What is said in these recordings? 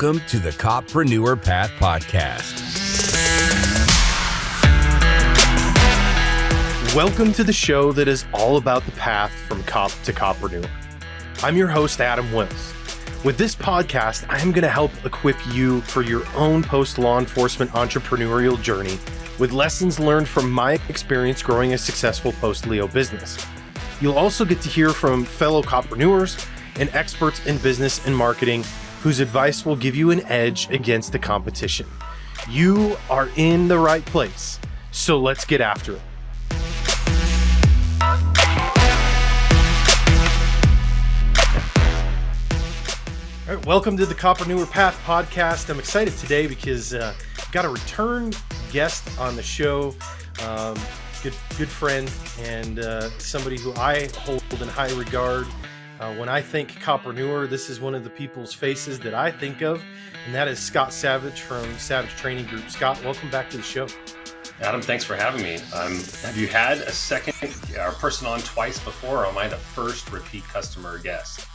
Welcome to the Copreneur Path Podcast. Welcome to the show that is all about the path from cop to Copreneur. I'm your host, Adam Wills. With this podcast, I am going to help equip you for your own post-law enforcement entrepreneurial journey with lessons learned from my experience growing a successful post-Leo business. You'll also get to hear from fellow Copreneurs and experts in business and marketing whose advice will give you an edge against the competition. You are in the right place, so let's get after it. All right, welcome to the Copreneur Path Podcast. I'm excited today because I've got a return guest on the show, good friend, and somebody who I hold in high regard. When I think Copreneur, this is one of the people's faces that I think of, and that is Scott Savage from Savage Training Group. Scott, welcome back to the show. Adam, thanks for having me. Have you had a second person on twice before, or am I the first repeat customer guest?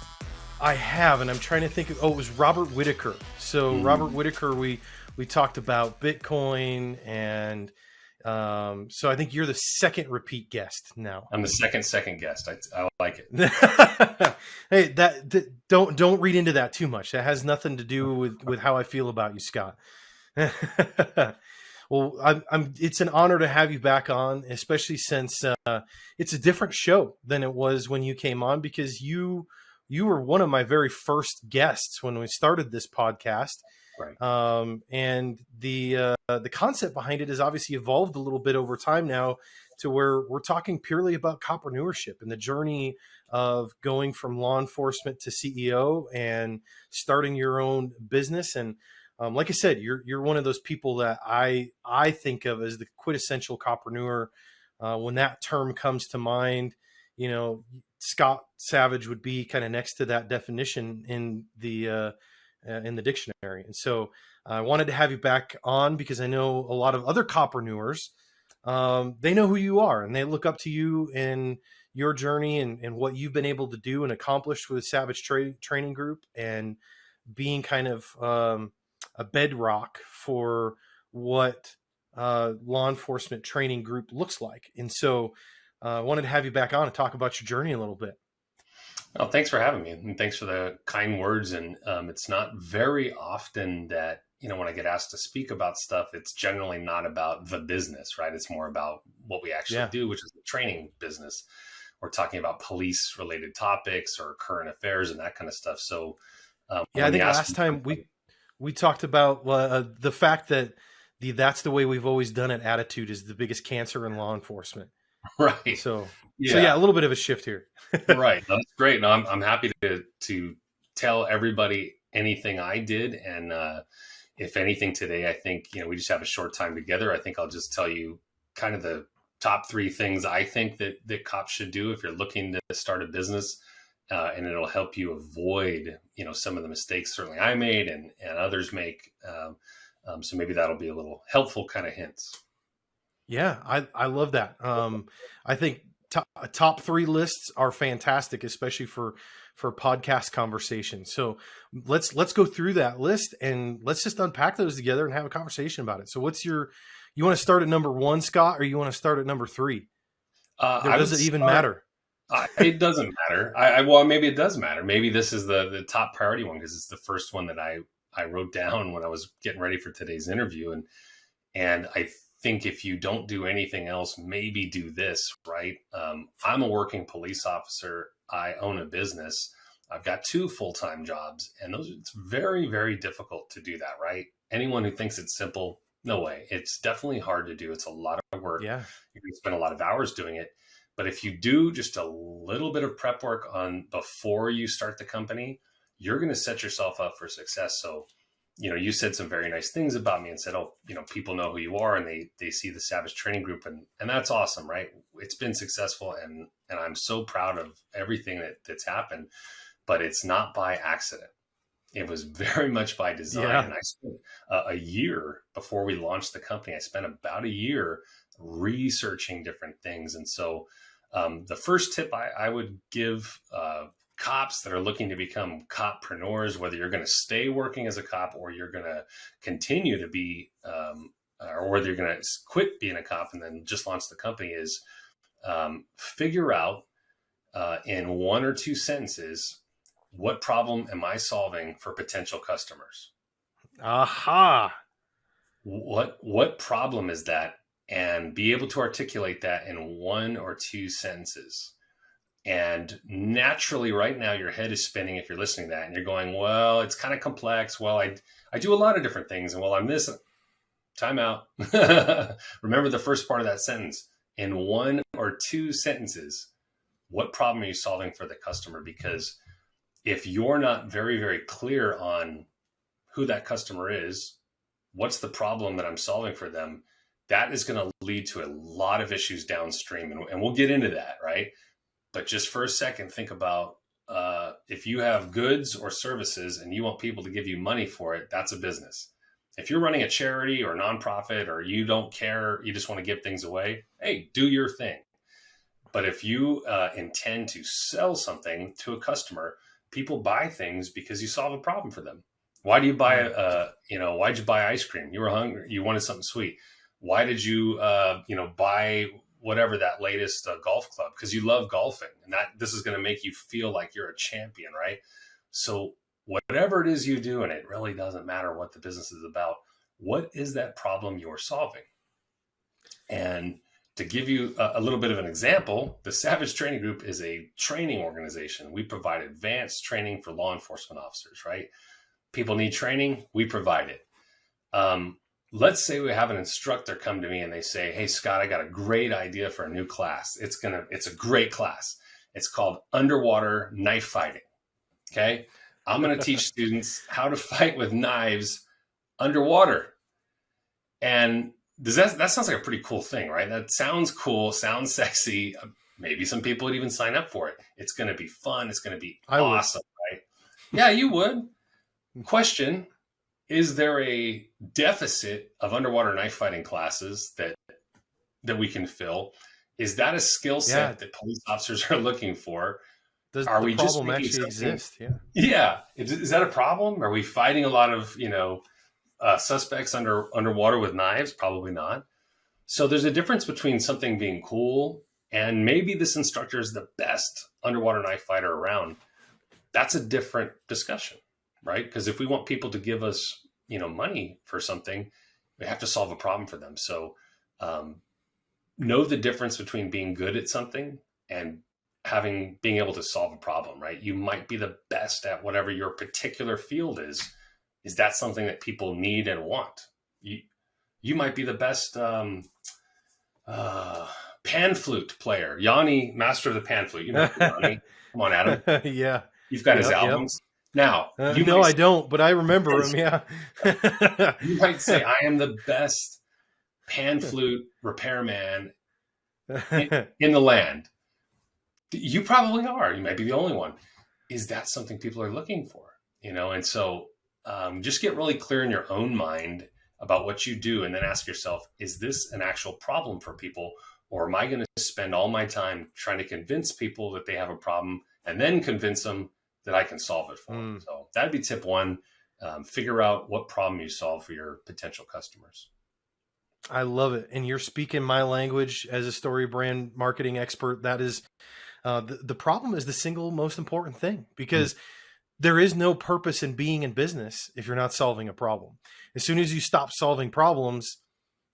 I have, and I'm trying to think of, it was Robert Whitaker. So Robert Whitaker, we talked about Bitcoin, and so I think you're the second repeat guest now. I'm the second guest. I like it. Hey, don't read into that too much. That has nothing to do with how I feel about you, Scott. Well, it's an honor to have you back on, especially since it's a different show than it was when you came on, because you were one of my very first guests when we started this podcast. Right. And the concept behind it has obviously evolved a little bit over time now to where we're talking purely about copreneurship and the journey of going from law enforcement to CEO and starting your own business. And like I said, you're one of those people that I think of as the quintessential copreneur. When that term comes to mind, you know, Scott Savage would be kind of next to that definition in the dictionary. And so I wanted to have you back on because I know a lot of other copreneurs, they know who you are and they look up to you in your journey and what you've been able to do and accomplish with Savage Training Group, and being kind of a bedrock for what law enforcement training group looks like. And so I wanted to have you back on and talk about your journey a little bit. Well, thanks for having me, and thanks for the kind words. And it's not very often that, you know, when I get asked to speak about stuff, it's generally not about the business, right? It's more about what we actually do, which is the training business. We're talking about police-related topics or current affairs and that kind of stuff. So, I think last time we talked about the fact that that's the way we've always done it. Attitude is the biggest cancer in law enforcement. Right. So a little bit of a shift here. Right. That's great. No, I'm happy to tell everybody anything I did. And if anything today, I think, you know, we just have a short time together. I think I'll just tell you kind of the top 3 things I think that cops should do if you're looking to start a business, and it'll help you avoid, you know, some of the mistakes certainly I made and others make. So maybe that'll be a little helpful kind of hints. Yeah, I love that. I think top 3 lists are fantastic, especially for podcast conversation. So let's go through that list and let's just unpack those together and have a conversation about it. So you want to start at number 1, Scott, or you want to start at number 3? Does it even matter? It doesn't matter. Well, maybe it does matter. Maybe this is the top priority one because it's the first one that I wrote down when I was getting ready for today's interview. And I think if you don't do anything else, maybe do this, right? I'm a working police officer. I own a business. I've got 2 full-time jobs, and it's very, very difficult to do that, right? Anyone who thinks it's simple, no way. It's definitely hard to do. It's a lot of work. Yeah. You can spend a lot of hours doing it. But if you do just a little bit of prep work before you start the company, you're going to set yourself up for success. So, you know, you said some very nice things about me and said, oh, you know, people know who you are and they see the Savage Training Group, and that's awesome, right? It's been successful, and I'm so proud of everything that's happened, but it's not by accident. It was very much by design. Yeah. And I spent a year before we launched the company. I spent about a year researching different things. And so the first tip I would give cops that are looking to become copreneurs, whether you're going to stay working as a cop or you're going to continue to be, or whether you're going to quit being a cop and then just launch the company, is figure out in one or two sentences, what problem am I solving for potential customers? Aha. What problem is that? And be able to articulate that in one or two sentences. And naturally, right now, your head is spinning if you're listening to that, and you're going, well, it's kind of complex. Well, I do a lot of different things. And well, I'm this. Time out. Remember the first part of that sentence. In one or two sentences, what problem are you solving for the customer? Because if you're not very, very clear on who that customer is, what's the problem that I'm solving for them, that is going to lead to a lot of issues downstream. And we'll get into that, right? But just for a second, think about if you have goods or services and you want people to give you money for it, that's a business. If you're running a charity or a nonprofit, or you don't care, you just want to give things away, hey, do your thing. But if you intend to sell something to a customer, people buy things because you solve a problem for them. Why do you buy, why'd you buy ice cream? You were hungry. You wanted something sweet. Why did you, buy whatever that latest golf club? Because you love golfing, and this is going to make you feel like you're a champion, right? So whatever it is you do, and it really doesn't matter what the business is about, what is that problem you're solving? And to give you a little bit of an example, the Savage Training Group is a training organization. We provide advanced training for law enforcement officers, right? People need training, we provide it. Let's say we have an instructor come to me and they say, hey, Scott, I got a great idea for a new class. It's a great class. It's called Underwater Knife Fighting. Okay. I'm going to teach students how to fight with knives underwater. And that sounds like a pretty cool thing, right? That sounds cool, sounds sexy. Maybe some people would even sign up for it. It's going to be fun. It's going to be awesome, right? Yeah, you would. Question, is there a deficit of underwater knife fighting classes that we can fill? Is that a skill set that police officers are looking for? Are we just actually exist? Yeah. Yeah. Is that a problem? Are we fighting a lot of, suspects underwater with knives? Probably not. So there's a difference between something being cool and maybe this instructor is the best underwater knife fighter around. That's a different discussion, right? Because if we want people to give us, money for something, we have to solve a problem for them. So know the difference between being good at something and being able to solve a problem, right? You might be the best at whatever your particular field is. Is that something that people need and want? You might be the best pan flute player. Yanni, master of the pan flute. You know Yanni. Come on, Adam. Yeah. You've got his albums. Now, no, I don't, but I remember him. Yeah. You might say, I am the best pan flute repairman in the land. You probably are. You might be the only one. Is that something people are looking for? And so just get really clear in your own mind about what you do, and then ask yourself, is this an actual problem for people? Or am I going to spend all my time trying to convince people that they have a problem and then convince them that I can solve it for them? So that'd be tip one. Figure out what problem you solve for your potential customers. I love it. And you're speaking my language as a story brand marketing expert. That is the problem is the single most important thing, because there is no purpose in being in business if you're not solving a problem. As soon as you stop solving problems,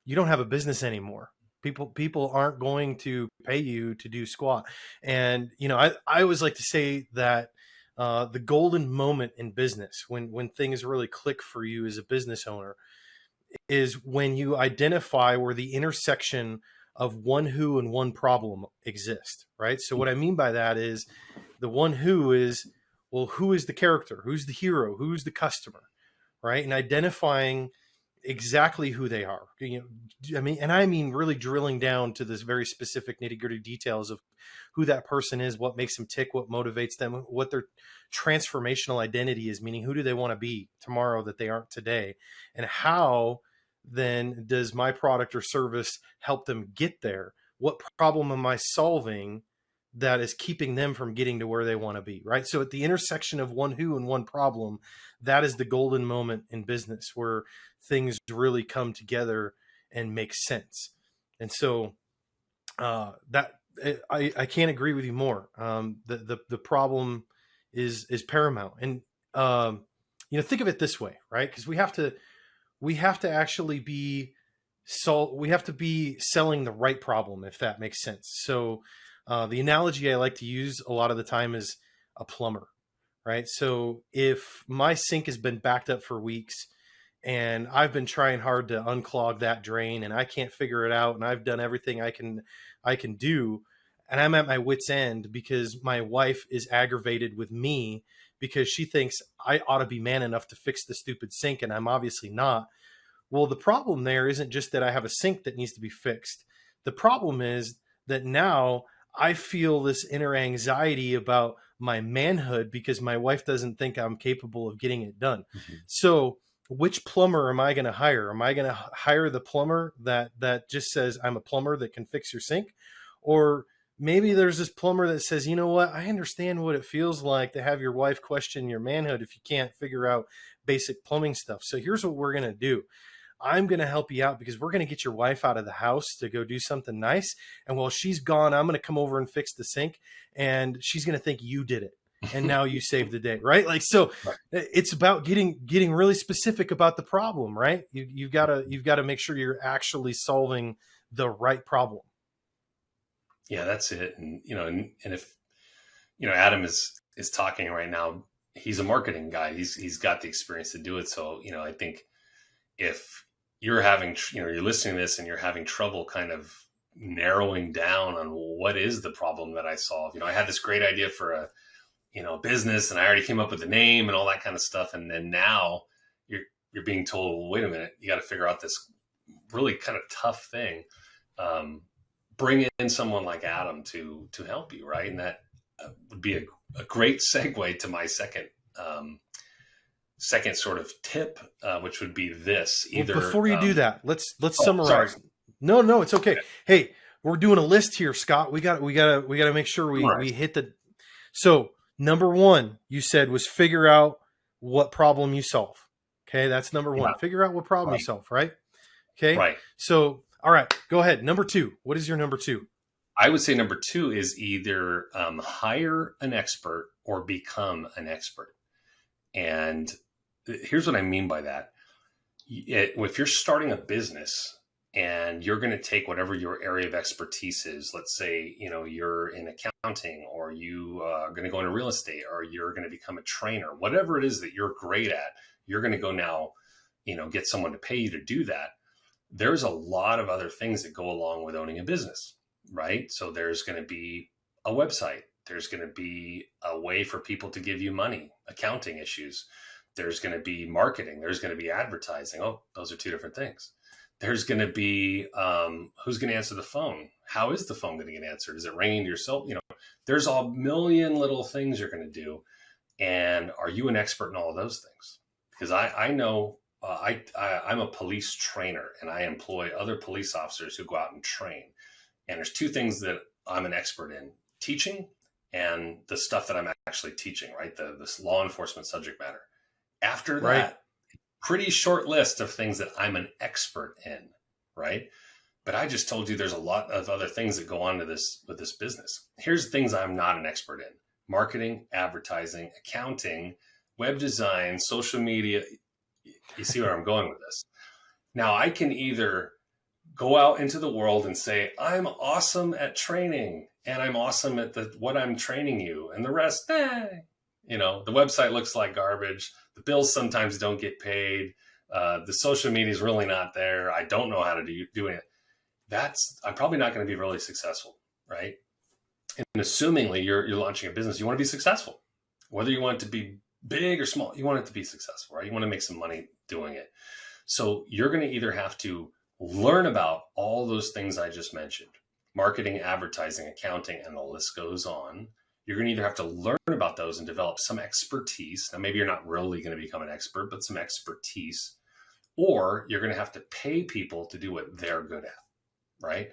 you don't have a business anymore. People aren't going to pay you to do squat. And, I always like to say that the golden moment in business, when things really click for you as a business owner, is when you identify where the intersection of one who and one problem exist, right? So what I mean by that is the one who is, well, who is the character? Who's the hero? Who's the customer, right? And identifying exactly who they are. I mean really drilling down to this very specific nitty-gritty details of who that person is, what makes them tick, what motivates them, what their transformational identity is, meaning who do they want to be tomorrow that they aren't today, and how then does my product or service help them get there? What problem am I solving that is keeping them from getting to where they want to be, right? So at the intersection of one who and one problem, that is the golden moment in business where things really come together and make sense. And so that I can't agree with you more. The problem is paramount, and think of it this way, right? Because we have to actually be we have to be selling the right problem, if that makes sense. So the analogy I like to use a lot of the time is a plumber, right? So if my sink has been backed up for weeks and I've been trying hard to unclog that drain and I can't figure it out, and I've done everything I can do, and I'm at my wit's end because my wife is aggravated with me because she thinks I ought to be man enough to fix the stupid sink, and I'm obviously not. Well, the problem there isn't just that I have a sink that needs to be fixed. The problem is that now I feel this inner anxiety about my manhood because my wife doesn't think I'm capable of getting it done. Mm-hmm. So which plumber am I going to hire? Am I going to hire the plumber that just says I'm a plumber that can fix your sink? Or maybe there's this plumber that says, you know what, I understand what it feels like to have your wife question your manhood if you can't figure out basic plumbing stuff. So here's what we're going to do. I'm going to help you out because we're going to get your wife out of the house to go do something nice. And while she's gone, I'm going to come over and fix the sink, and she's going to think you did it. And now you saved the day, right? Like, so right. It's about getting really specific about the problem, right? You've got to make sure you're actually solving the right problem. Yeah, that's it. And, and if, Adam is talking right now, he's a marketing guy. He's got the experience to do it. So, I think if you're you're listening to this and you're having trouble kind of narrowing down on what is the problem that I solve, I had this great idea for a business, and I already came up with the name and all that kind of stuff. And then now you're being told, well, wait a minute, you got to figure out this really kind of tough thing. Bring in someone like Adam to help you. Right. And that would be a great segue to my second sort of tip, which would be this. Either before you do that, let's summarize. Sorry. No, it's okay. Hey, we're doing a list here, Scott. We got to make sure we hit the. So number one, you said, was figure out what problem you solve. Okay, that's number one. Yeah. Figure out what problem you solve. Right. Okay. Right. So all right, go ahead. Number two. What is your number two? I would say number two is either hire an expert or become an expert. And here's what I mean by that. If you're starting a business and you're going to take whatever your area of expertise is, let's say, you're in accounting, or you are going to go into real estate, or you're going to become a trainer, whatever it is that you're great at, you're going to go now, get someone to pay you to do that. There's a lot of other things that go along with owning a business, right? So there's going to be a website. There's going to be a way for people to give you money, accounting issues. There's going to be marketing. There's going to be advertising. Oh, those are two different things. There's going to be who's going to answer the phone? How is the phone going to get answered? Is it ringing to yourself? There's a million little things you're going to do. And are you an expert in all of those things? Because I know I'm a police trainer, and I employ other police officers who go out and train. And there's two things that I'm an expert in: teaching and the stuff that I'm actually teaching, right? This law enforcement subject matter. After that, right. Pretty short list of things that I'm an expert in, right? But I just told you there's a lot of other things that go on to this with this business. Here's the things I'm not an expert in: marketing, advertising, accounting, web design, social media. You see where I'm going with this? Now, I can either go out into the world and say, I'm awesome at training, and I'm awesome at what I'm training you, and the rest, the website looks like garbage. The bills sometimes don't get paid. The social media is really not there. I don't know how to do it. I'm probably not going to be really successful, right? And assumingly you're launching a business, you want to be successful. Whether you want it to be big or small, you want it to be successful, right? You want to make some money doing it. So you're going to either have to learn about all those things I just mentioned: marketing, advertising, accounting, and the list goes on. You're going to either have to learn about those and develop some expertise. Now, maybe you're not really going to become an expert, but some expertise. Or you're going to have to pay people to do what they're good at, right?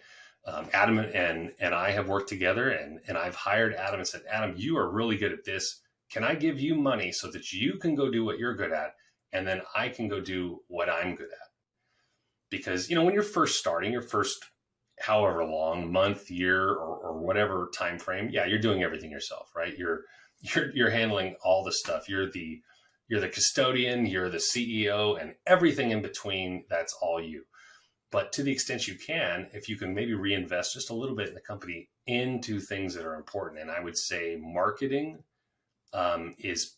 Adam and I have worked together, and I've hired Adam and said, Adam, you are really good at this. Can I give you money so that you can go do what you're good at? And then I can go do what I'm good at. Because, when you're first starting, your first however long, month, year, or whatever time frame, yeah, you're doing everything yourself, right? You're handling all the stuff. You're the custodian, you're the CEO, and everything in between. That's all you. But to the extent you can, if you can maybe reinvest just a little bit in the company into things that are important, and I would say marketing is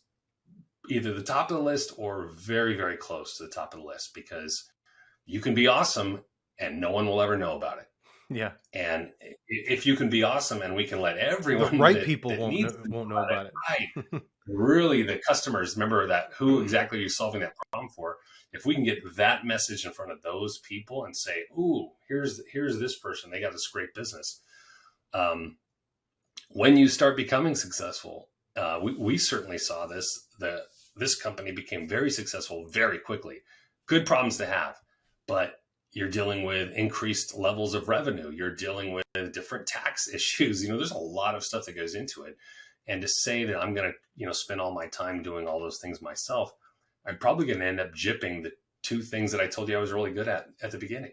either the top of the list or very, very close to the top of the list, because you can be awesome and no one will ever know about it. Yeah. And if you can be awesome and we can let everyone, the right people won't know about it. Right. Really, the customers, remember that who exactly you're solving that problem for. If we can get that message in front of those people and say, ooh, here's this person, they got this great business. When you start becoming successful, we certainly saw this, this company became very successful very quickly. Good problems to have, but you're dealing with increased levels of revenue. You're dealing with different tax issues. There's a lot of stuff that goes into it. And to say that I'm going to, spend all my time doing all those things myself, I'm probably going to end up gypping the two things that I told you I was really good at the beginning.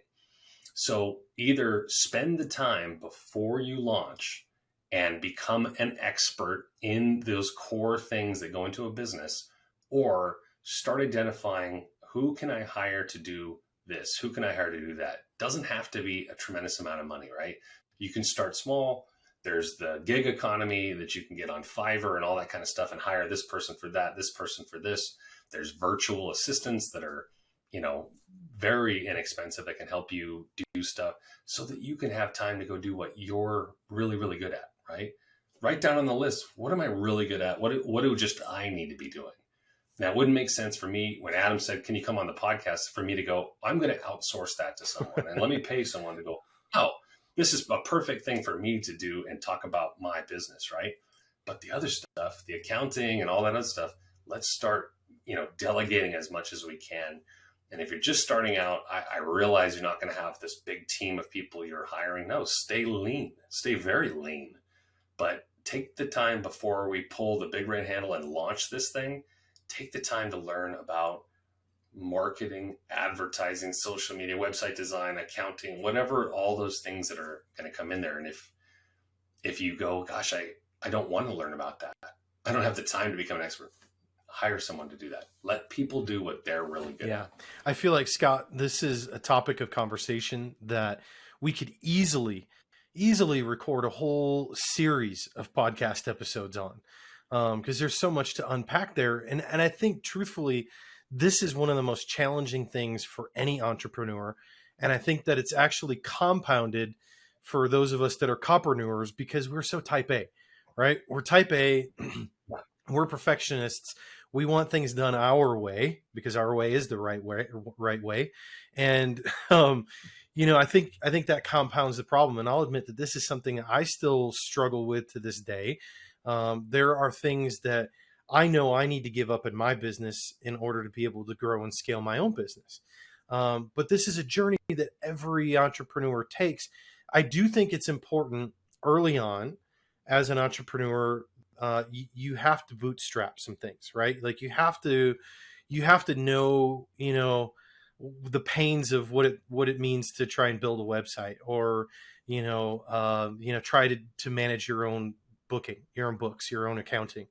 So either spend the time before you launch and become an expert in those core things that go into a business, or start identifying who can I hire to do this? Who can I hire to do that? Doesn't have to be a tremendous amount of money, right? You can start small. There's the gig economy that you can get on Fiverr and all that kind of stuff and hire this person for that, this person for this. There's virtual assistants that are, very inexpensive that can help you do stuff so that you can have time to go do what you're really, really good at, right? Write down on the list, what am I really good at? What do just I need to be doing? Now, it wouldn't make sense for me when Adam said, can you come on the podcast, for me to go, I'm going to outsource that to someone and let me pay someone to go, oh, this is a perfect thing for me to do and talk about my business, right? But the other stuff, the accounting and all that other stuff, let's start, delegating as much as we can. And if you're just starting out, I realize you're not going to have this big team of people you're hiring. No, stay lean, stay very lean, but take the time before we pull the big red handle and launch this thing. Take the time to learn about marketing, advertising, social media, website design, accounting, whatever, all those things that are going to come in there. And if you go, gosh, I don't want to learn about that, I don't have the time to become an expert, hire someone to do that. Let people do what they're really good at. I feel like, Scott, this is a topic of conversation that we could easily record a whole series of podcast episodes on, because there's so much to unpack there. And I think, truthfully, this is one of the most challenging things for any entrepreneur. And I think that it's actually compounded for those of us that are copreneurs, because we're so type A, right? We're type A. We're perfectionists. We want things done our way because our way is the right way. And, I think that compounds the problem. And I'll admit that this is something I still struggle with to this day. There are things that I know I need to give up in my business in order to be able to grow and scale my own business. But this is a journey that every entrepreneur takes. I do think it's important early on as an entrepreneur. You have to bootstrap some things, right? Like you have to know, the pains of what it means to try and build a website, or, try to manage your own booking, your own books, your own accounting.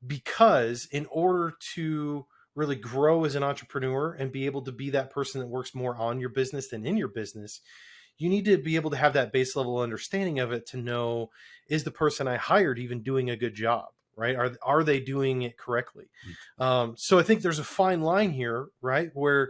Because in order to really grow as an entrepreneur and be able to be that person that works more on your business than in your business, you need to be able to have that base level understanding of it to know, is the person I hired even doing a good job, right? Are they doing it correctly? So I think there's a fine line here, right? Where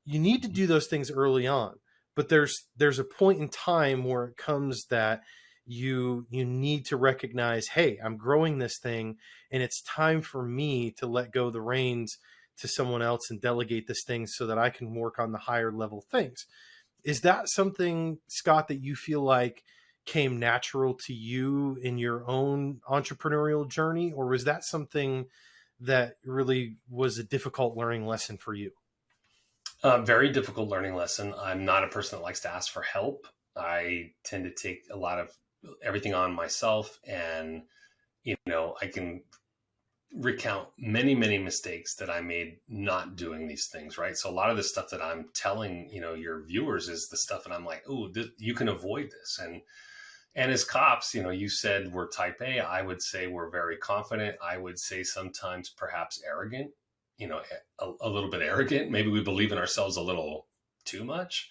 you need to do those things early on, but there's a point in time where it comes that you need to recognize, hey, I'm growing this thing and it's time for me to let go the reins to someone else and delegate this thing so that I can work on the higher level things. Is that something, Scott, that you feel like came natural to you in your own entrepreneurial journey, or was that something that really was a difficult learning lesson for you? Very difficult learning lesson. I'm not a person that likes to ask for help. I tend to take a lot of everything on myself, and, I can recount many, many mistakes that I made not doing these things, right? So a lot of the stuff that I'm telling, your viewers is the stuff that I'm like, oh, you can avoid this. And as cops, you said we're type A. I would say we're very confident. I would say sometimes perhaps arrogant, a little bit arrogant. Maybe we believe in ourselves a little too much.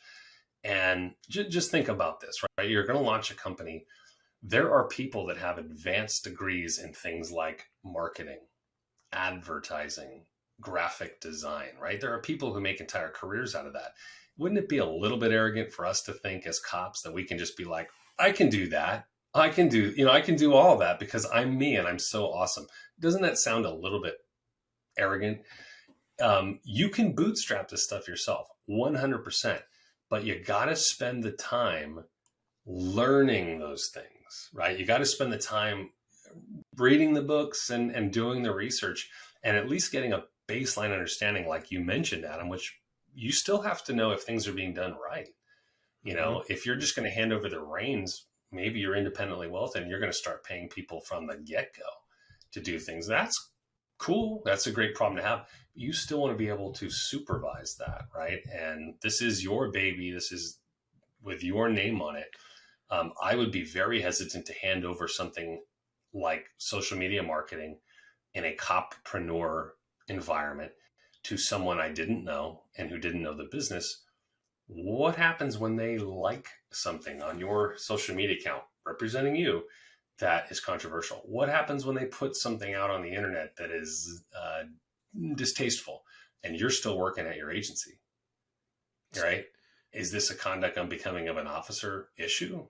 And just think about this, right? You're going to launch a company. There are people that have advanced degrees in things like marketing, advertising, graphic design, right? There are people who make entire careers out of that. Wouldn't it be a little bit arrogant for us to think as cops that we can just be like, I can do that. I can do all of that because I'm me and I'm so awesome. Doesn't that sound a little bit arrogant? You can bootstrap this stuff yourself, 100%, but you got to spend the time learning those things, right? You got to spend the time reading the books and doing the research, and at least getting a baseline understanding, like you mentioned, Adam, which you still have to know if things are being done right. If you're just going to hand over the reins, maybe you're independently wealthy and you're going to start paying people from the get-go to do things. That's cool. That's a great problem to have. You still want to be able to supervise that, right? And this is your baby. This is with your name on it. I would be very hesitant to hand over something like social media marketing in a copreneur environment to someone I didn't know and who didn't know the business. What happens when they like something on your social media account representing you that is controversial? What happens when they put something out on the internet that is distasteful and you're still working at your agency, right? Is this a conduct unbecoming of an officer issue?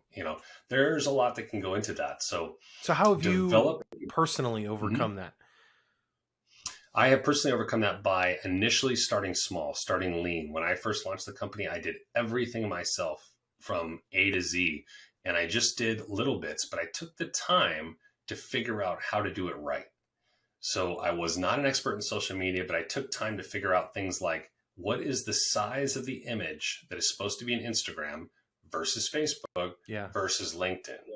There's a lot that can go into that. So how have you personally overcome that? I have personally overcome that by initially starting small, starting lean. When I first launched the company, I did everything myself from A to Z, and I just did little bits, but I took the time to figure out how to do it right. So I was not an expert in social media, but I took time to figure out things like, what is the size of the image that is supposed to be in Instagram versus Facebook versus LinkedIn? Yeah.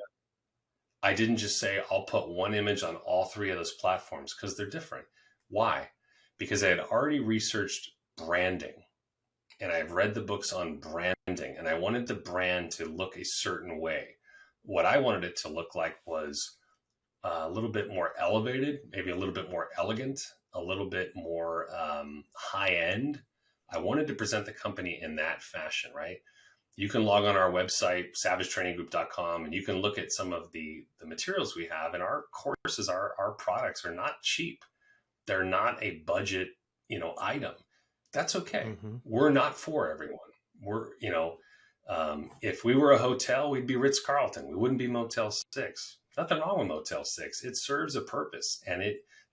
I didn't just say, I'll put one image on all three of those platforms, because they're different. Why? Because I had already researched branding, and I've read the books on branding, and I wanted the brand to look a certain way. What I wanted it to look like was a little bit more elevated, maybe a little bit more elegant, a little bit more high end. I wanted to present the company in that fashion, right? You can log on our website, savagetraininggroup.com, and you can look at some of the materials we have. And our courses, our products are not cheap. They're not a budget, item. That's okay. Mm-hmm. We're not for everyone. We're, if we were a hotel, we'd be Ritz-Carlton. We wouldn't be Motel 6. Nothing wrong with Motel 6. It serves a purpose, and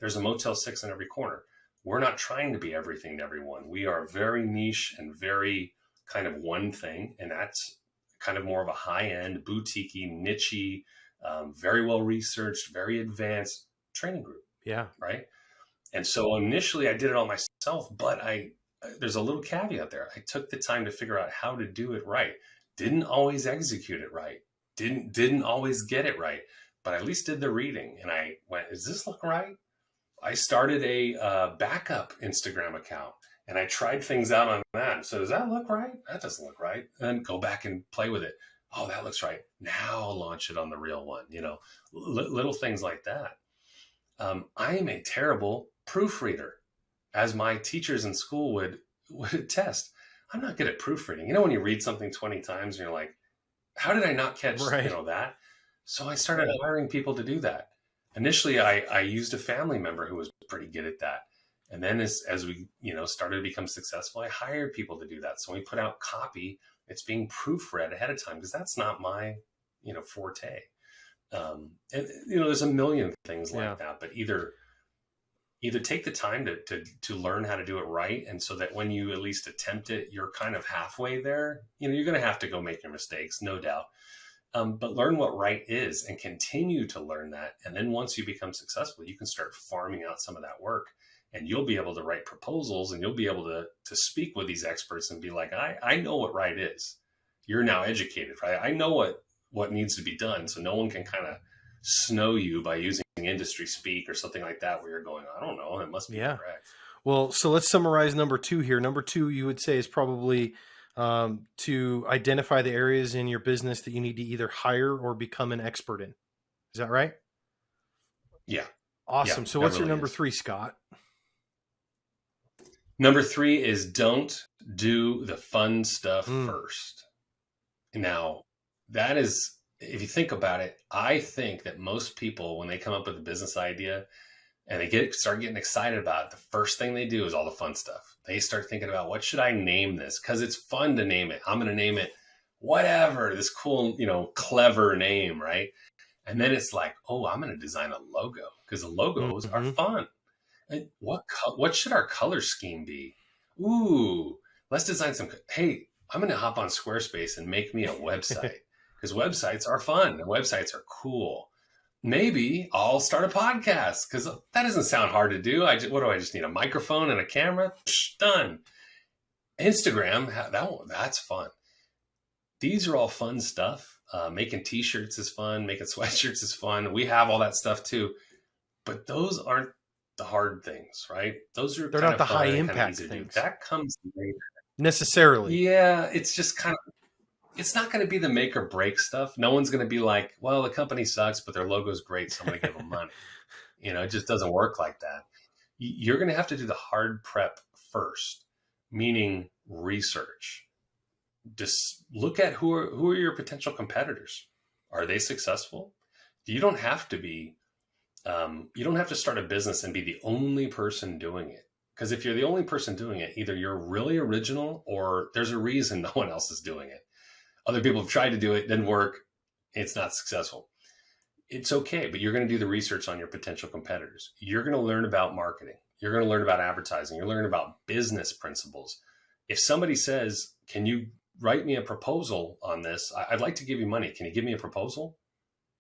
there's a Motel 6 in every corner. We're not trying to be everything to everyone. We are very niche and very kind of one thing, and that's kind of more of a high-end, boutique-y, niche-y, very well-researched, very advanced training group. Yeah. Right? And so initially I did it all myself, but there's a little caveat there. I took the time to figure out how to do it right. Didn't always execute it right. Didn't always get it right, but I at least did the reading. And I went, does this look right? I started a backup Instagram account, and I tried things out on that. So does that look right? That doesn't look right. And then go back and play with it. Oh, that looks right. Now I'll launch it on the real one. Little things like that. I am a terrible proofreader, as my teachers in school would attest. I'm not good at proofreading. When you read something 20 times and you're like, how did I not catch that? So I started hiring people to do that. Initially, I used a family member who was pretty good at that. And then as we, started to become successful, I hired people to do that. So when we put out copy, it's being proofread ahead of time, because that's not my, forte. And, there's a million things like that, but either take the time to learn how to do it right. And so that when you at least attempt it, you're kind of halfway there. You're going to have to go make your mistakes, no doubt. But learn what right is and continue to learn that. And then once you become successful, you can start farming out some of that work, and you'll be able to write proposals, and you'll be able to speak with these experts and be like, I know what right is. you're now educated, right? I know what needs to be done. So no one can kind of snow you by using industry speak or something like that where you're going, I don't know, it must be correct. Well, so let's summarize number 2 here. Number 2, you would say, is probably to identify the areas in your business that you need to either hire or become an expert in. Is that right? Yeah. Awesome. Yeah, so what's your really number is. 3, Scott? Number 3 is don't do the fun stuff first. Now, that is, if you think about it, I think that most people, when they come up with a business idea and they start getting excited about it, the first thing they do is all the fun stuff. They start thinking about, what should I name this? Because it's fun to name it. I'm going to name it whatever, this cool, clever name, right? And then it's like, oh, I'm going to design a logo, because the logos are fun. And what should our color scheme be? Ooh, let's design some. Hey, I'm going to hop on Squarespace and make me a website, because websites are fun and websites are cool. Maybe I'll start a podcast, because that doesn't sound hard to do. What do I just need? A microphone and a camera? Psh, done. Instagram, that's fun. These are all fun stuff. Making t-shirts is fun. Making sweatshirts is fun. We have all that stuff too. But those aren't the hard things, right? They're not the high impact things. That comes later. Necessarily. Yeah, it's just it's not going to be the make or break stuff. No one's going to be like, well, the company sucks, but their logo's great, so I'm going to give them money. It just doesn't work like that. You're going to have to do the hard prep first, meaning research. Just look at who are your potential competitors. Are they successful? You don't have to be. You don't have to start a business and be the only person doing it. Because if you're the only person doing it, either you're really original or there's a reason no one else is doing it. Other people have tried to do it, didn't work. It's not successful. It's okay, but you're going to do the research on your potential competitors. You're going to learn about marketing. You're going to learn about advertising. You're learning about business principles. If somebody says, can you write me a proposal on this? I'd like to give you money. Can you give me a proposal?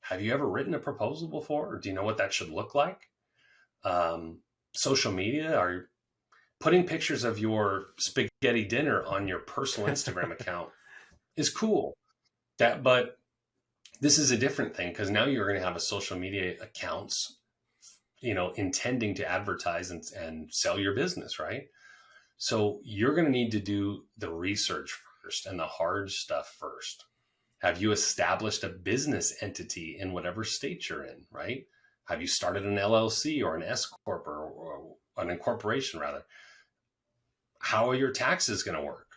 Have you ever written a proposal before? Or do you know what that should look like? Social media, are putting pictures of your spaghetti dinner on your personal Instagram account is cool. But this is a different thing, because now you're going to have a social media accounts, intending to advertise and sell your business, right? So you're going to need to do the research first and the hard stuff first. Have you established a business entity in whatever state you're in, right? Have you started an LLC or an S Corp or an incorporation rather? How are your taxes going to work,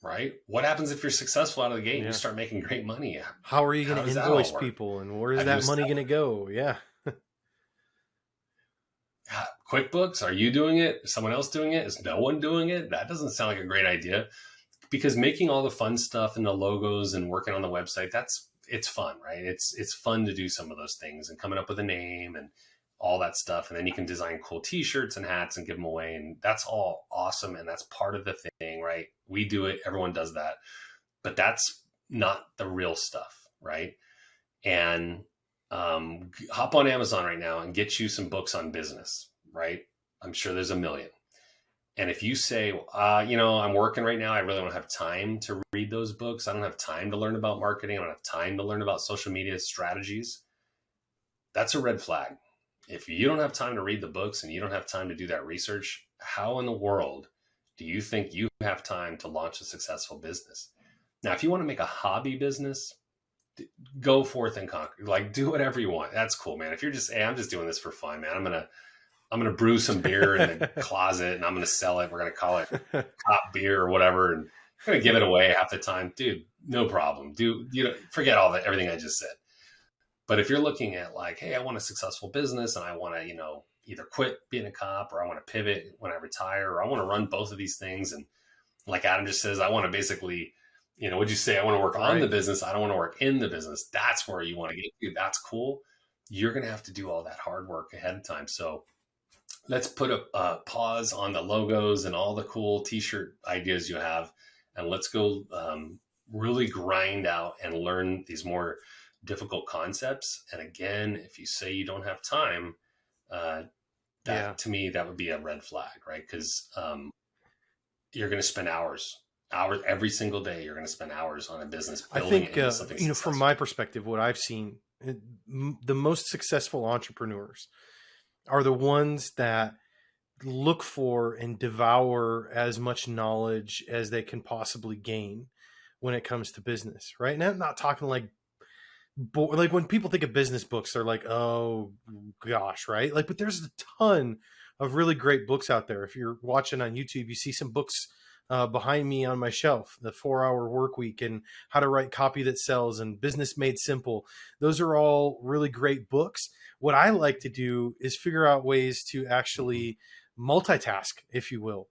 right? What happens if you're successful out of the gate and you start making great money? How are you going to invoice people, and where is that money going to go? Yeah. QuickBooks, are you doing it? Is someone else doing it? Is no one doing it? That doesn't sound like a great idea, because making all the fun stuff and the logos and working on the website, it's fun, right? It's fun to do some of those things and coming up with a name and all that stuff. And then you can design cool t-shirts and hats and give them away. And that's all awesome. And that's part of the thing, right? We do it. Everyone does that, but that's not the real stuff, right? And hop on Amazon right now and get you some books on business, right? I'm sure there's a million. And if you say, I'm working right now, I really don't have time to read those books. I don't have time to learn about marketing. I don't have time to learn about social media strategies. That's a red flag. If you don't have time to read the books and you don't have time to do that research, how in the world do you think you have time to launch a successful business? Now, if you want to make a hobby business, go forth and conquer. Like, do whatever you want. That's cool, man. If you're just, hey, I'm just doing this for fun, man. I'm going to brew some beer in the closet and I'm going to sell it. We're going to call it Cop Beer or whatever. And I'm going to give it away half the time. Dude, no problem. Forget everything I just said. But if you're looking at like, hey, I want a successful business and I want to, either quit being a cop, or I want to pivot when I retire, or I want to run both of these things. And like Adam just says, I want to basically, what'd you say? I want to work on the business. I don't want to work in the business. That's where you want to get to. That's cool. You're going to have to do all that hard work ahead of time. So let's put a pause on the logos and all the cool t-shirt ideas you have. And let's go really grind out and learn these more difficult concepts. And again, if you say you don't have time, to me, that would be a red flag, right? Because you're going to spend hours hours every single day. You're going to spend hours on a business I building think, it into something you know, from successful. my perspective, what I've seen, the most successful entrepreneurs are the ones that look for and devour as much knowledge as they can possibly gain when it comes to business, right? And I'm not talking like like when people think of business books, they're like, oh gosh, right? Like, but there's a ton of really great books out there. If you're watching on YouTube, you see some books behind me on my shelf: The 4 Hour Work Week and How to Write Copy That Sells and Business Made Simple. Those are all really great books. What I like to do is figure out ways to actually multitask, if you will.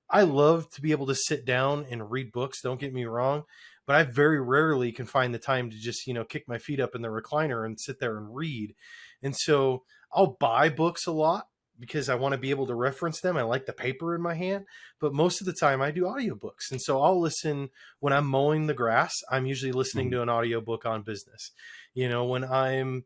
I love to be able to sit down and read books. Don't get me wrong, but I very rarely can find the time to just, you know, kick my feet up in the recliner and sit there and read. And so I'll buy books a lot because I want to be able to reference them. I like the paper in my hand, but most of the time I do audiobooks. And so I'll listen when I'm mowing the grass. I'm usually listening to an audiobook on business. You know, when I'm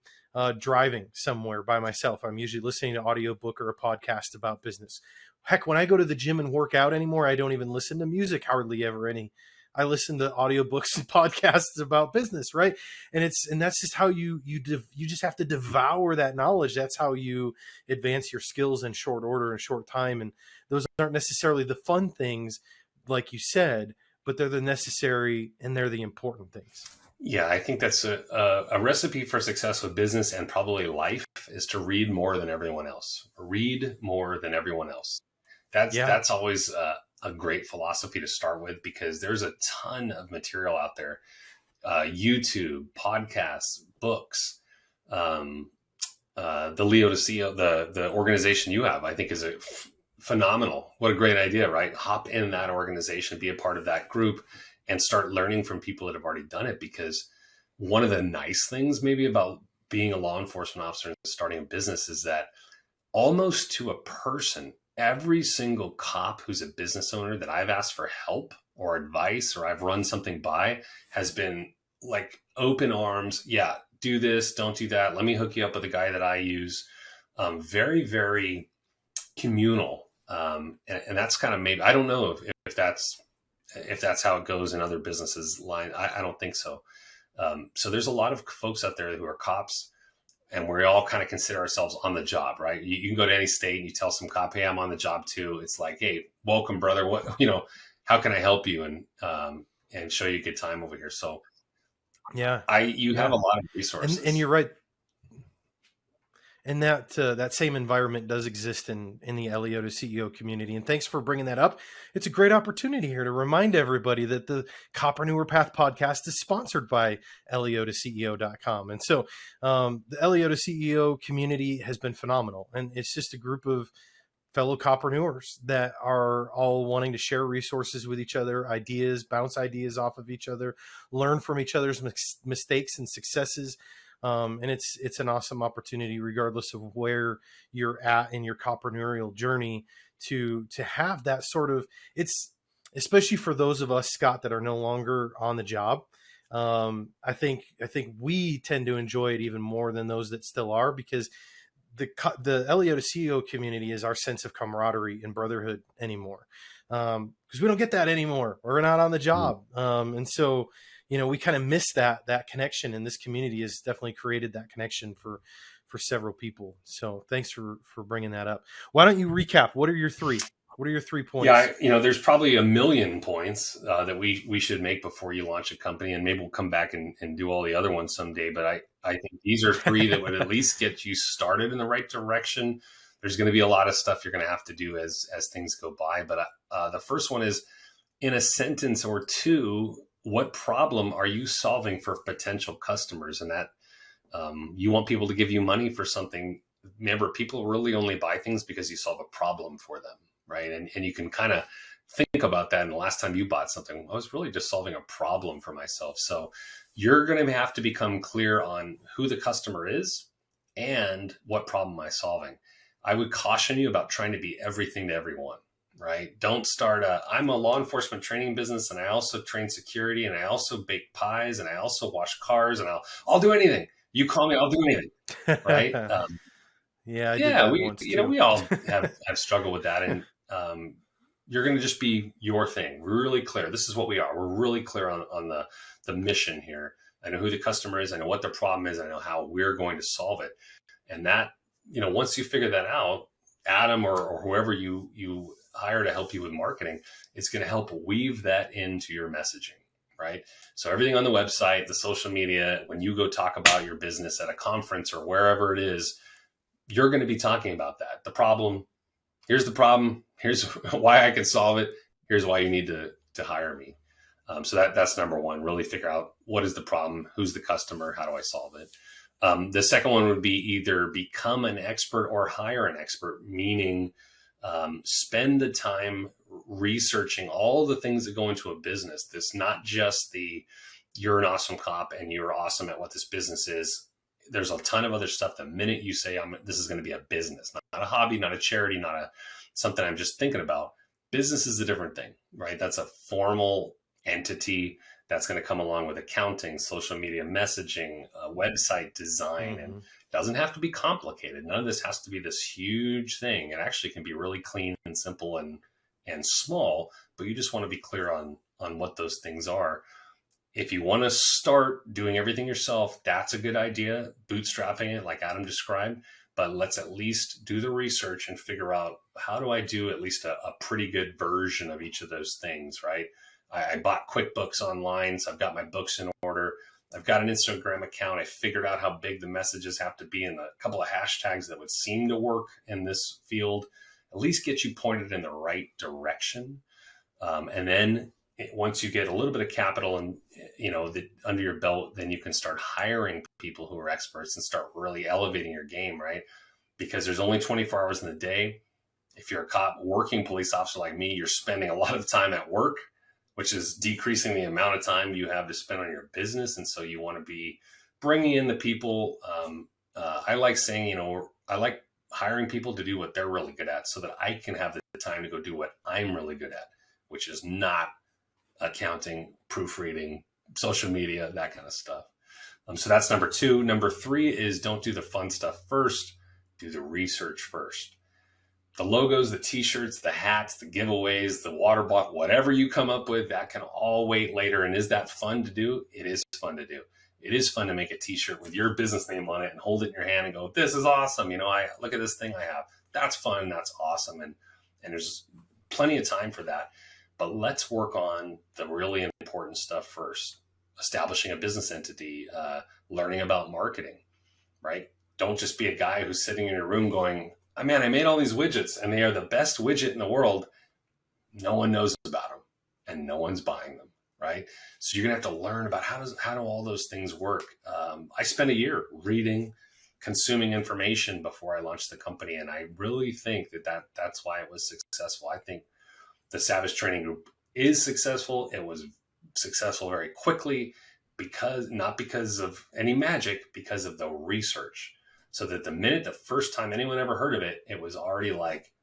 driving somewhere by myself, I'm usually listening to audiobook or a podcast about business. Heck, when I go to the gym and work out anymore, I don't even listen to music hardly ever any. I listen to audiobooks and podcasts about business, right? And that's just how you just have to devour that knowledge. That's how you advance your skills in short order and short time. And those aren't necessarily the fun things, like you said, but they're the necessary and they're the important things. Yeah, I think that's a recipe for success with business and probably life is to read more than everyone else. Read more than everyone else. Yeah. That's always a great philosophy to start with because there's a ton of material out there. YouTube, podcasts, books, the Leo to CEO, the organization you have, I think is phenomenal. What a great idea, right? Hop in that organization, be a part of that group and start learning from people that have already done it. Because one of the nice things maybe about being a law enforcement officer and starting a business is that almost to a person, every single cop who's a business owner that I've asked for help or advice or I've run something by has been like open arms. Yeah, do this, don't do that. Let me hook you up with a guy that I use. Very, very communal. And that's kind of maybe, I don't know if that's how it goes in other businesses line. I don't think so. So there's a lot of folks out there who are cops and we all kind of consider ourselves on the job, right? You can go to any state and you tell some cop, hey, I'm on the job too. It's like, hey, welcome, brother. What, how can I help you? And show you a good time over here. So Yeah. you have a lot of resources. And you're right. And that same environment does exist in the LEO to CEO community. And thanks for bringing that up. It's a great opportunity here to remind everybody that the Copreneur Path podcast is sponsored by LEO to CEO.com. And so the LEO to CEO community has been phenomenal. And it's just a group of fellow Copreneurs that are all wanting to share resources with each other, ideas, bounce ideas off of each other, learn from each other's mistakes and successes. And it's an awesome opportunity, regardless of where you're at in your copreneurial journey, to have that sort of, it's especially for those of us, Scott, that are no longer on the job. I think we tend to enjoy it even more than those that still are, because the LEO to CEO community is our sense of camaraderie and brotherhood anymore. Because we don't get that anymore. We're not on the job. And so, we kind of miss that connection, and this community has definitely created that connection for several people. So thanks for bringing that up. Why don't you recap? What are your three points? Yeah, there's probably a million points that we should make before you launch a company, and maybe we'll come back and do all the other ones someday. But I think these are three that would at least get you started in the right direction. There's going to be a lot of stuff you're going to have to do as things go by. But the first one is, in a sentence or two, what problem are you solving for potential customers? And that you want people to give you money for something. Remember, people really only buy things because you solve a problem for them, right? And you can kind of think about that. And the last time you bought something, I was really just solving a problem for myself. So you're going to have to become clear on who the customer is and what problem am I solving. I would caution you about trying to be everything to everyone. Right? Don't start I'm a law enforcement training business and I also train security and I also bake pies and I also wash cars and I'll do anything. You call me, I'll do anything. Right? Yeah, I did that we once too. we all have struggled with that. And you're going to just be your thing. We're really clear. This is what we are. We're really clear on the mission here. I know who the customer is. I know what the problem is. I know how we're going to solve it. And that, once you figure that out, Adam or whoever you hire to help you with marketing, it's going to help weave that into your messaging, right? So everything on the website, the social media, when you go talk about your business at a conference or wherever it is, you're going to be talking about that. The problem, here's the problem. Here's why I can solve it. Here's why you need to hire me. So that's number one, really figure out what is the problem, who's the customer, how do I solve it? The second one would be either become an expert or hire an expert, meaning spend the time researching all the things that go into a business. This not just you're an awesome cop and you're awesome at what this business is. There's a ton of other stuff. The minute you say, this is going to be a business, not a hobby, not a charity, not something I'm just thinking about. Business is a different thing, right? That's a formal entity that's going to come along with accounting, social media messaging, website design, and it doesn't have to be complicated. None of this has to be this huge thing. It actually can be really clean and simple and small, but you just want to be clear on what those things are. If you want to start doing everything yourself, that's a good idea, bootstrapping it like Adam described, but let's at least do the research and figure out, how do I do at least a pretty good version of each of those things, right? I bought QuickBooks online, so I've got my books in order. I've got an Instagram account. I figured out how big the messages have to be and a couple of hashtags that would seem to work in this field, at least get you pointed in the right direction. And then once you get a little bit of capital and, under your belt, then you can start hiring people who are experts and start really elevating your game, right? Because there's only 24 hours in the day. If you're a cop, working police officer like me, you're spending a lot of time at work, which is decreasing the amount of time you have to spend on your business. And so you want to be bringing in the people. I like saying, I like hiring people to do what they're really good at so that I can have the time to go do what I'm really good at, which is not accounting, proofreading, social media, that kind of stuff. So that's number two. Number three is don't do the fun stuff first. Do the research first. The logos, the t-shirts, the hats, the giveaways, the water bottle, whatever you come up with, that can all wait later. And is that fun to do? It is fun to do. It is fun to make a t-shirt with your business name on it and hold it in your hand and go, this is awesome. I look at this thing I have. That's fun. That's awesome. And there's plenty of time for that. But let's work on the really important stuff first. Establishing a business entity, learning about marketing, right? Don't just be a guy who's sitting in your room going, I made all these widgets and they are the best widget in the world. No one knows about them and no one's buying them, right? So you're going to have to learn about how do all those things work. I spent a year reading, consuming information before I launched the company. And I really think that's why it was successful. I think the Savage Training Group is successful. It was successful very quickly not because of any magic, because of the research. So that the first time anyone ever heard of it, it was already like,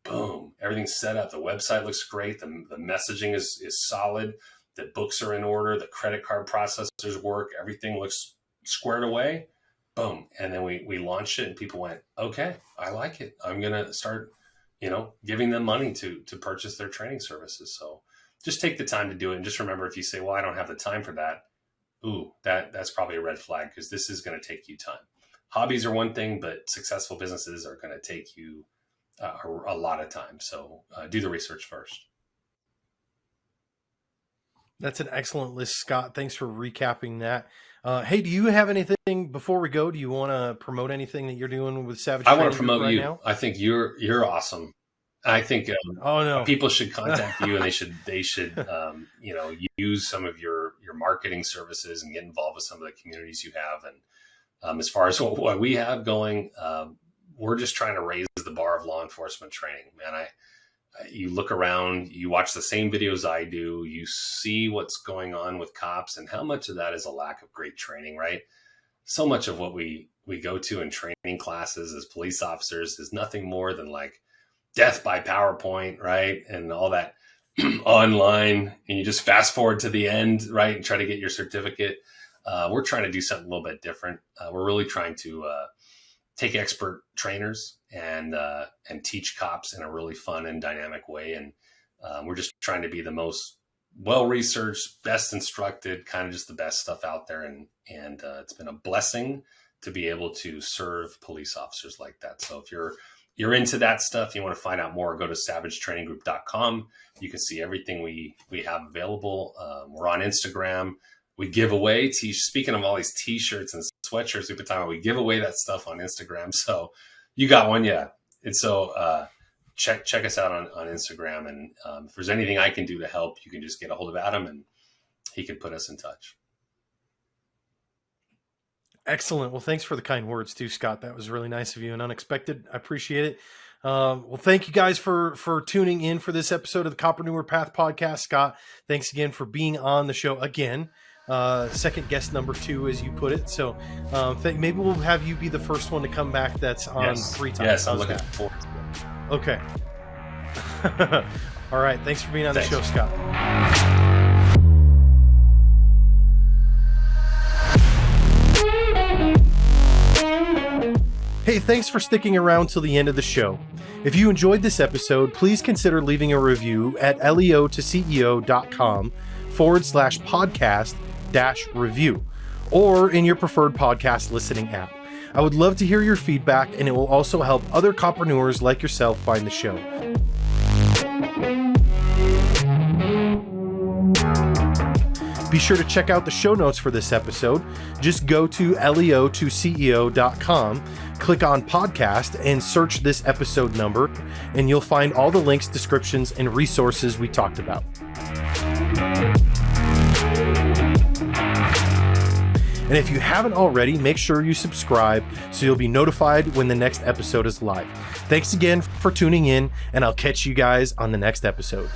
boom, everything's set up. The website looks great. The messaging is solid. The books are in order. The credit card processors work. Everything looks squared away. Boom. And then we launched it and people went, okay, I like it. I'm going to start, giving them money to purchase their training services. So just take the time to do it. And just remember, if you say, well, I don't have the time for that. Ooh, that's probably a red flag because this is going to take you time. Hobbies are one thing, but successful businesses are going to take you a lot of time. So do the research first. That's an excellent list, Scott. Thanks for recapping that. Hey, do you have anything before we go? Do you want to promote anything that you're doing with Savage? I want to promote you. Now? I think you're awesome. I think people should contact you and they should use some of your marketing services and get involved with some of the communities you have. And as far as what we have going, we're just trying to raise the bar of law enforcement training, man. You look around, you watch the same videos I do, you see what's going on with cops and how much of that is a lack of great training, right? So much of what we go to in training classes as police officers is nothing more than like death by PowerPoint, right? And all that online, and you just fast forward to the end, right? And try to get your certificate. We're trying to do something a little bit different. We're really trying to take expert trainers and teach cops in a really fun and dynamic way. And We're just trying to be the most well-researched, best instructed, kind of just the best stuff out there. And it's been a blessing to be able to serve police officers like that. So if you're into that stuff, you want to find out more, go to savagetraininggroup.com. You can see everything we have available. We're on Instagram. We give away speaking of all these t-shirts and sweatshirts we've been talking about, we give away that stuff on Instagram. So you got one, yeah. And so check us out on Instagram. And if there's anything I can do to help, you can just get a hold of Adam and he can put us in touch. Excellent. Well, thanks for the kind words too, Scott. That was really nice of you and unexpected. I appreciate it. Well, thank you guys for tuning in for this episode of the Copreneur Path podcast. Scott, thanks again for being on the show again. Second guest number 2, as you put it. So maybe we'll have you be the first one to come back that's on 3 times. Yes, I'm looking forward to it. Okay. All right. Thanks for being on the show, Scott. Hey, thanks for sticking around till the end of the show. If you enjoyed this episode, please consider leaving a review at leo2ceo.com/podcast-review or in your preferred podcast listening app. I would love to hear your feedback, and it will also help other copreneurs like yourself find the show. Be sure to check out the show notes for this episode. Just go to leo2ceo.com, click on podcast, and search this episode number, and you'll find all the links, descriptions, and resources we talked about. And if you haven't already, make sure you subscribe so you'll be notified when the next episode is live. Thanks again for tuning in, and I'll catch you guys on the next episode.